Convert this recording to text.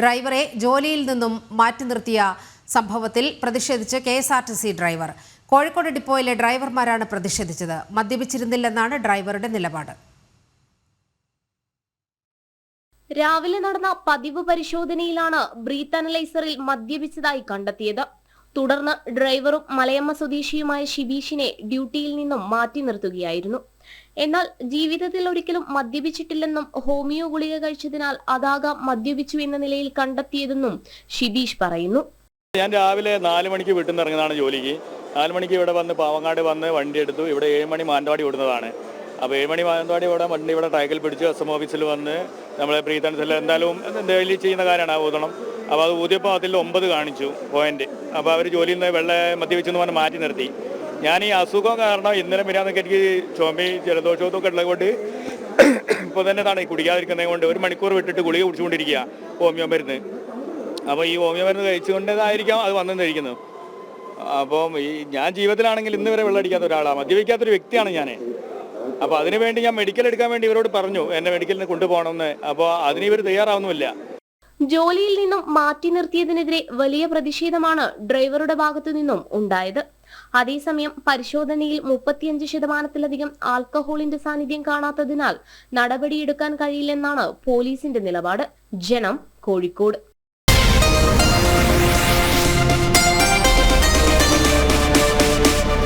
ഡ്രൈവറെ ജോലിയിൽ നിന്നും മാറ്റി നിർത്തിയ സംഭവത്തിൽ പ്രതിഷേധിച്ച് കെഎസ്ആർടിസി ഡ്രൈവർ. കോഴിക്കോട് ഡിപ്പോയിലെ ഡ്രൈവർമാരാണ് പ്രതിഷേധിച്ചത്. മദ്യപിച്ചിരുന്നില്ലെന്നാണ് ഡ്രൈവറുടെ നിലപാട്. രാവിലെ നടന്ന പതിവ് പരിശോധനയിലാണ് ബ്രീത്ത് അനലൈസറിൽ മദ്യപിച്ചതായി കണ്ടെത്തിയത്. തുടർന്ന് ഡ്രൈവറും മലയമ്മ സ്വദേശിയുമായ ഷിബീഷിനെ ഡ്യൂട്ടിയിൽ നിന്നും മാറ്റി നിർത്തുകയായിരുന്നു. എന്നാൽ ജീവിതത്തിൽ ഒരിക്കലും മദ്യപിച്ചിട്ടില്ലെന്നും ഹോമിയോ ഗുളിക കഴിച്ചതിനാൽ അതാകാം മദ്യപിച്ചു എന്ന നിലയിൽ കണ്ടെത്തിയതെന്നും ഷിബീഷ് പറയുന്നു. ഞാൻ രാവിലെ 4 മണിക്ക് വീട്ടിൽ നിന്ന് ഇറങ്ങുന്നതാണ് ജോലിക്ക്. 4 മണിക്ക് ഇവിടെ വന്ന് പാവങ്ങാട് വന്ന് വണ്ടി എടുത്തു. ഇവിടെ 7 മണി മാനന്തവാടി ഓടുന്നതാണ്. അപ്പോൾ 7 മണി മാനന്തവാടി വണ്ടി ഇവിടെ ട്രാക്കിൽ പിടിച്ച് കസ്റ്റം ഓഫീസിൽ വന്ന് നമ്മളെ ബ്രീത്ത് അനലൈസറിൽ എന്തായാലും ഡെയിലി ചെയ്യുന്ന കാര്യമാണ് ആ ഊതണം. അപ്പോൾ അത് ഊതിയപ്പോൾ അതിൽ 9 കാണിച്ചു പോയിന്റ്. അപ്പോൾ അവർ ജോലിയിൽ നിന്ന് മദ്യപിച്ചെന്ന് പറഞ്ഞ് മാറ്റി നിർത്തി. ഞാൻ ഈ അസുഖം കാരണം ഇന്നലെ വരാന്നൊക്കെ എനിക്ക് ചുമയും ജലദോഷവും ഒക്കെ ഉള്ളത് കൊണ്ട് ഇപ്പോൾ തന്നെ ഈ കുടിക്കാതിരിക്കുന്നത് കൊണ്ട് 1 മണിക്കൂർ വിട്ടിട്ട് ഗുളിക കുടിച്ചുകൊണ്ടിരിക്കുക ഹോമിയോ മരുന്ന്. അപ്പോൾ ഈ ഹോമിയോ മരുന്ന് കഴിച്ചുകൊണ്ടതായിരിക്കാം അത് വന്നെന്നിരിക്കുന്നത്. അപ്പം ഞാൻ ജീവിതത്തിലാണെങ്കിൽ ഇന്ന് വരെ വെള്ളം അടിക്കാത്ത ഒരാളാണ്, മദ്യപിക്കാത്തൊരു വ്യക്തിയാണ് ഞാൻ. അപ്പോൾ അതിനുവേണ്ടി ഞാൻ മെഡിക്കൽ എടുക്കാൻ വേണ്ടി ഇവരോട് പറഞ്ഞു എന്നെ മെഡിക്കലിന് കൊണ്ടുപോകണമെന്ന്. അപ്പോൾ അതിന് ഇവർ തയ്യാറാവുന്നുമില്ല. ജോലിയിൽ നിന്നും മാറ്റി നിർത്തിയതിനെതിരെ വലിയ പ്രതിഷേധമാണ് ഡ്രൈവറുടെ ഭാഗത്തു നിന്നും ഉണ്ടായത്. അതേസമയം പരിശോധനയിൽ 35% ആൽക്കഹോളിന്റെ സാന്നിധ്യം കാണാത്തതിനാൽ നടപടിയെടുക്കാൻ കഴിയില്ലെന്നാണ് പോലീസിന്റെ നിലപാട്. ജനം, കോഴിക്കോട്.